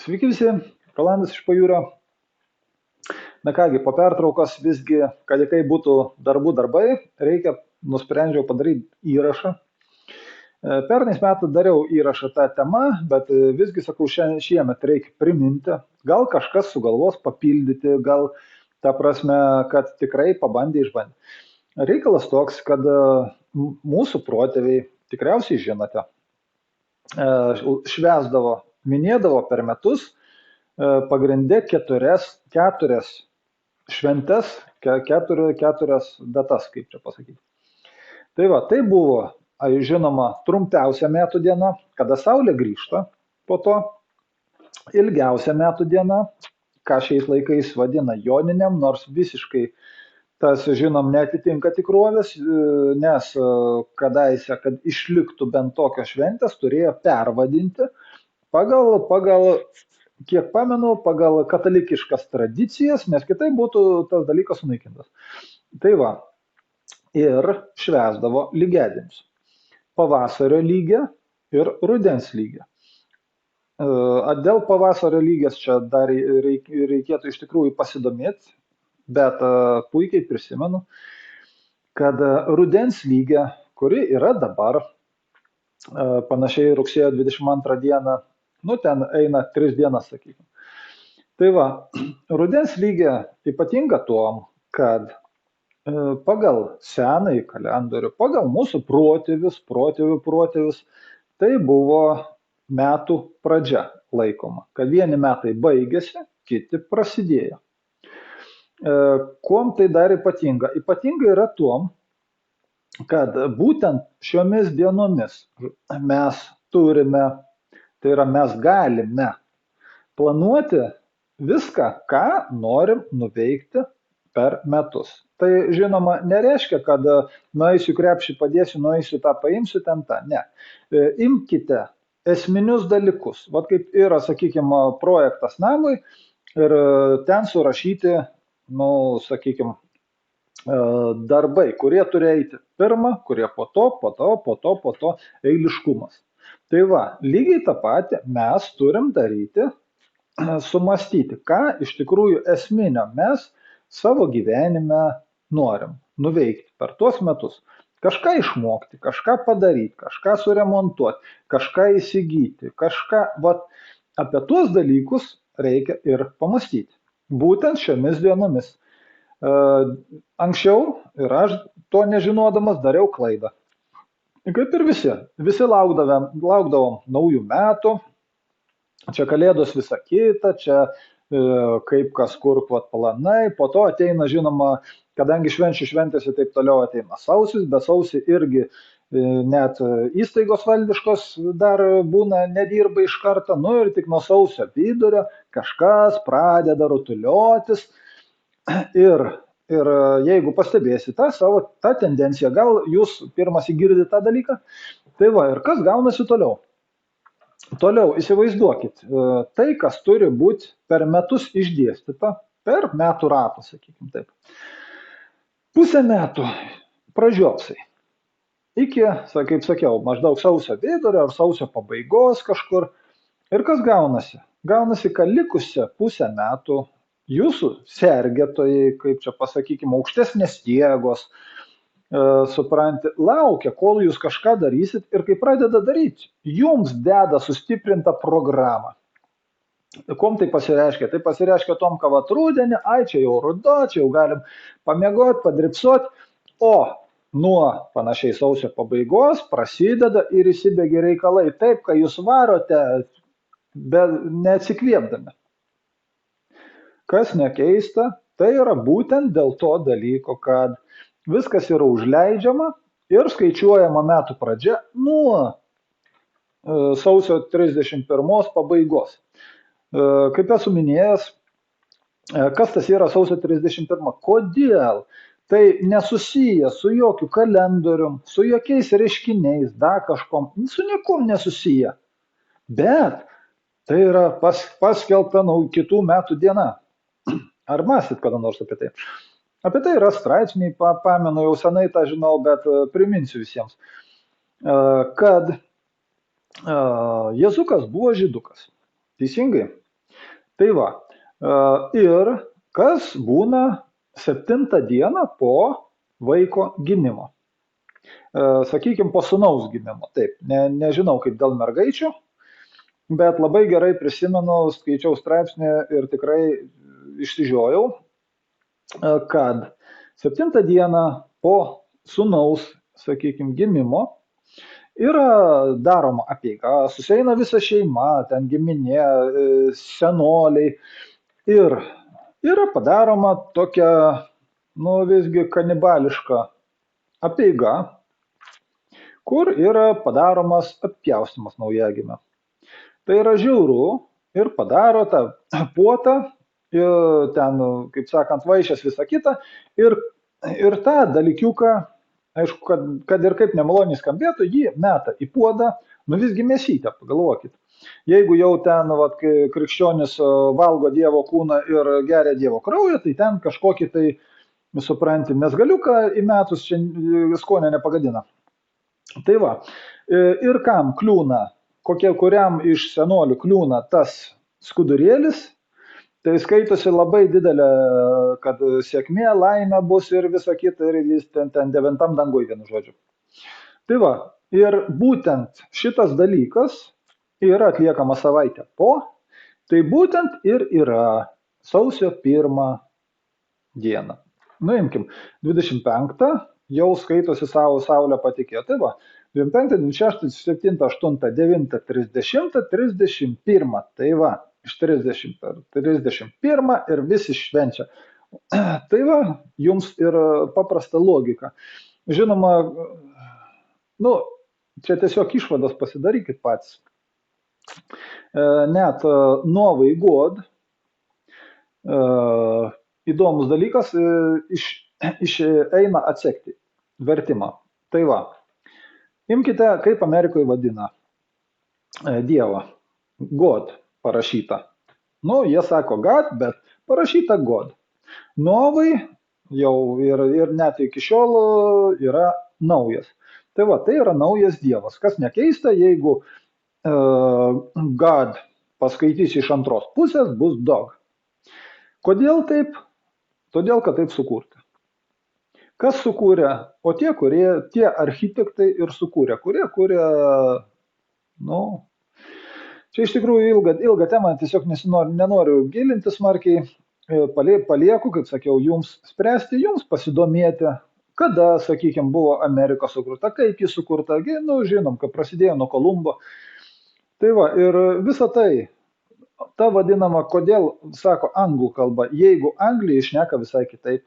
Sveiki visi, Rolandas iš Pajūrio. Na kągi, po pertraukos visgi, kad ir kaip būtų darbai, nusprendžiau padaryti įrašą. Pernais metais dariau įrašą tą temą, bet visgi, sakau, šiemet reikia priminti, gal kažkas sugalvos papildyti, gal ta prasme, kad tikrai išbandė. Reikalas toks, kad mūsų protėviai, tikriausiai žinote, švęsdavo, minėdavo per metus pagrinde keturias šventes, keturias datas, kaip čia pasakyti. Tai va, tai buvo, žinoma, trumpiausia metų diena, kada Saulė grįžta, po to ilgiausia metų diena, ką šiais laikais vadina joniniam, nors visiškai tas, žinom, neatitinka tikrovės, nes kadaise, kad išliktų bent tokios šventės, turėjo pervadinti pagal kiek pamenu, pagal katalikiškas tradicijas, nes kitai būtų tas dalykas sunaikintas. Tai va, ir švęsdavo lygiadienius. Pavasario lygį ir rudens lygį. Dėl pavasario lygės čia dar reikėtų iš tikrųjų pasidomėti, bet puikiai prisimenu, kad rudens lygė, kuri yra dabar, panašiai rugsėjo 22 dieną, ten eina 3 dienas, sakykime. Tai va, rudens lygė ypatinga tuom, kad pagal senąjį kalendorių, pagal mūsų protėvius, tai buvo metų pradžia laikoma, kad vieni metai baigėsi, kiti prasidėjo. Kuom tai dar ypatinga? Ypatinga yra tuom, kad būtent šiomis dienomis mes turime, tai yra mes galime planuoti viską, ką norim nuveikti per metus. Tai žinoma, nereiškia, kad nueisiu krepšį padėsiu, nueisiu tą paimsiu, ten tą. Ne. Imkite esminius dalykus. Vat kaip yra, sakykime, projektas namui ir ten surašyti, sakykime, darbai, kurie turi eiti pirmą, kurie po to eiliškumas. Tai va, lygiai tą patį mes turim daryti, sumastyti, ką iš tikrųjų esminio mes savo gyvenime norim nuveikti per tuos metus. Kažką išmokti, kažką padaryti, kažką suremontuoti, kažką įsigyti, apie tuos dalykus reikia ir pamastyti. Būtent šiomis dienomis. Anksčiau ir aš to nežinodamas dariau klaidą. Kaip ir visi laukdavom naujų metų, čia kalėdos visa kita, čia kaip kas kur planai, po to ateina, žinoma, kadangi šventės ir taip toliau ateina sausis, bet sausį irgi net įstaigos valdiškos dar būna, nedirba iš karto, ir tik nuo sausio vidurio kažkas pradeda rutuliotis ir jeigu pastebėsite tą tendenciją, gal jūs pirmas įgirdite tą dalyką, tai va, ir kas gaunasi toliau? Toliau įsivaizduokit, tai, kas turi būti per metus išdėstyta, per metų ratą, sakykime taip. Pusę metų pražiopsai. Iki, kaip sakiau, maždaug sausio vidurio ar sausio pabaigos kažkur. Ir kas gaunasi? Gaunasi, kad likusią pusę metų jūsų sergėtojai, kaip čia pasakykime, aukštesnės jėgos, supranti, laukia, kol jūs kažką darysit ir kai pradeda daryti, jums deda sustiprintą programą. Kom tai pasireiškia? Tai pasireiškia tom, kad rudenį, čia jau rudo, čia jau galim pamiegoti, padripsuoti, o nuo panašiai sausio pabaigos prasideda ir įsibėgi reikalai taip, kad jūs varote, bet neatsikvėpdami. Kas nekeista, tai yra būtent dėl to dalyko, kad viskas yra užleidžiama ir skaičiuojama metų pradžia nuo sausio 31 pabaigos. Kaip esu minėjęs, kas tas yra sausio 31? Kodėl? Tai nesusiję su jokiu kalendorium, su jokiais reiškiniais, kažkom, su niekom nesusiję. Bet tai yra paskelbta kitų metų diena. Ar mąstyt kada nors apie tai? Apie tai yra straipsniai, pamenu, jau senai tą žinau, bet priminsiu visiems, kad Jėzukas buvo žydukas. Teisingai? Tai va. Ir kas būna 7 dieną po vaiko gimimo. Sakykime, po sūnaus gimimo. Taip, nežinau kaip dėl mergaičių, bet labai gerai prisimenu, skaičiau straipsnį ir tikrai išsižiojau, kad 7 dieną po sūnaus, sakykime, gimimo yra daroma apeiga, susieina visa šeima, ten giminė, senoliai ir yra padaroma tokia, nu visgi kanibališka apeiga, kur yra padaromas apjaustymas naujagimio. Tai yra žiauru ir padaro tą puotą, ir ten, kaip sakant, vaišės visą kitą ir tą dalykiuką, aišku, kad ir kaip nemaloniai skambėtų, jį meta į puodą, nu visgi mėsytę, pagalvokit. Jeigu jau ten vat, krikščionis valgo Dievo kūną ir geria Dievo kraują, tai ten kažkokį tai, supranti, mesgaliuką įmetus čia skonio nepagadina. Tai va, ir kam kliūna, kuriam iš senolių kliūna tas skudurėlis, tai skaitosi labai didelė, kad sėkmė, laimė bus ir visa kita, ir jis ten 9 dangui, vienu žodžiu. Tai va, ir būtent šitas dalykas yra atliekama savaitę po, tai būtent ir yra sausio 1 dieną. Nuimkim, 25 jau skaitosi savo saulę patikė. Tai va, 25, 26, 27, 8, 9, 30, 31. Tai va, iš 30 per 31 ir visi švenčia. Tai va, jums ir paprasta logika. Žinoma, nu, čia tiesiog išvadas pasidarykit patys. Net Novai God, įdomus dalykas, eina atsekti vertimą. Tai va, imkite, kaip Amerikoje vadina Dievą. God parašyta. Nu, jie sako God, bet parašyta God. Novai jau ir net iki šiol yra naujas. Tai va, tai yra naujas Dievas. Kas nekeista, jeigu God paskaitys iš antros pusės, bus dog. Kodėl taip? Todėl, kad taip sukurta. Kas sukūrė? O tie architektai ir sukūrė, kurie kūrė, nu, čia iš tikrųjų ilga tema, tiesiog nenoriu gilintis smarkiai, palieku, kaip sakiau, jums spręsti, jums pasidomėti, kada, sakykime, buvo Amerika sukurta, kaip ji sukurta, nu, žinom, kad prasidėjo nuo Kolumbo. Tai va, ir visa tai, ta vadinama, kodėl sako anglų kalba, jeigu Anglija šneka visai kitaip.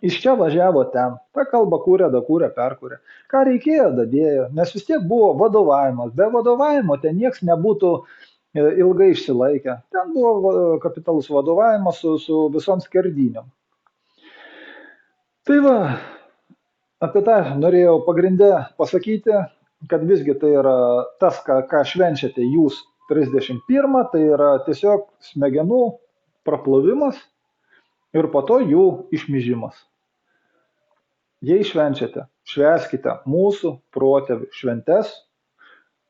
Iš čia važiavo ten, tą kalbą kūrė, dakūrė, perkūrė. Ką reikėjo, dadėjo, nes vis tiek buvo vadovavimas. Be vadovavimo ten nieks nebūtų ilgai išsilaikę. Ten buvo kapitalus vadovavimas su visom skerdynėm. Tai va, apie tą norėjau pagrindę pasakyti, kad visgi tai yra tas, ką švenčiate jūs 31, tai yra tiesiog smegenų praplovimas ir po to jų išmyžimas. Jei švenčiate, švęskite mūsų protėvių šventes,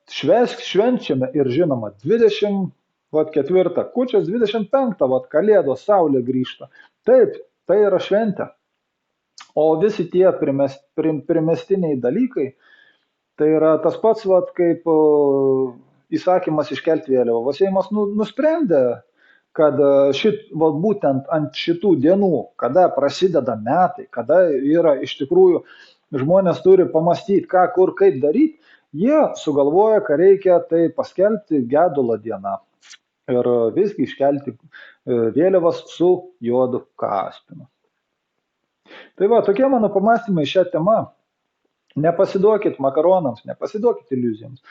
švenčiame ir žinoma 24 kūčias, 25 kalėdos, saulė grįžta. Taip, tai yra šventė. O visi tie primestiniai dalykai, tai yra tas pats, kaip įsakymas iškelti vėliavą. Seimas nusprendė, kad būtent ant šitų dienų, kada prasideda metai, kada yra iš tikrųjų žmonės turi pamastyti, ką, kur, kaip daryti, jie sugalvoja, kad reikia tai paskelbti gedulo dieną ir visgi iškelti vėliavas su juodu kaspinu. Tai va, tokie mano pamastymai šią temą. Nepasiduokit makaronams, nepasiduokit iliuzijoms.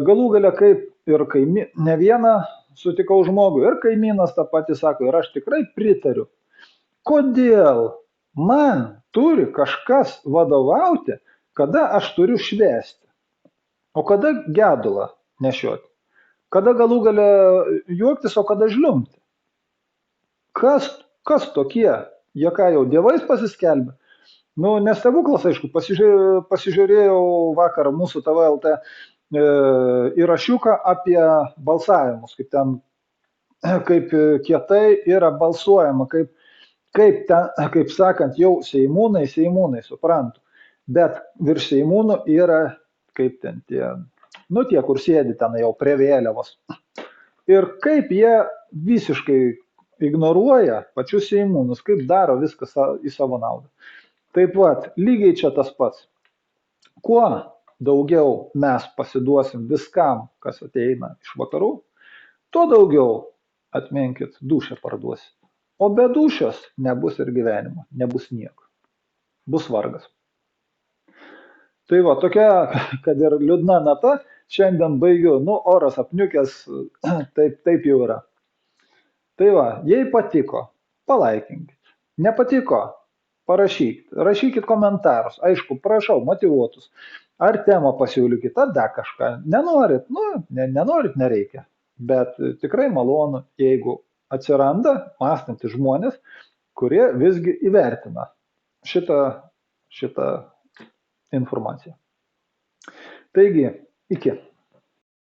Galų gale kaip ir ne vieną sutikau žmogų, ir kaimynas tą patį sako, ir aš tikrai pritariu. Kodėl man turi kažkas vadovauti, kada aš turiu švęsti? O kada gedulą nešioti? Kada galų gale juoktis, o kada žliumti? Kas tokie? Jie ką jau dievais pasiskelbė? Nu, nestebuklas, aišku, pasižiūrėjau vakar mūsų TV LT įrašiuką apie balsavimus, kaip ten kaip kietai yra balsuojama, kaip ten, kaip sakant, jau seimūnai, suprantu. Bet virš seimūnų yra, kaip ten tie, nu tie, kur sėdi ten jau prie vėliavos. Ir kaip jie visiškai ignoruoja pačius seimūnus, kaip daro viskas į savo naudą. Taip pat, lygiai čia tas pats. Kuo daugiau mes pasiduosim viskam, kas ateina iš vakarų, tuo daugiau, atminkit, dūšią parduosit. O be dūšios nebus ir gyvenimo, nebus nieko. Bus vargas. Tai va, tokia, kad ir liūdna nata, šiandien baigiu, nu, oras apniukęs, taip jau yra. Tai va, jei patiko, palaikinkit. Nepatiko, parašykit. Rašykit komentarus. Aišku, prašau, motyvuotus. Ar temą pasiūlykit, ar dar kažką. Nenorit, nu, nenorit, nereikia. Bet tikrai malonu, jeigu atsiranda mąstantys žmonės, kurie visgi įvertina šitą informaciją. Taigi, iki.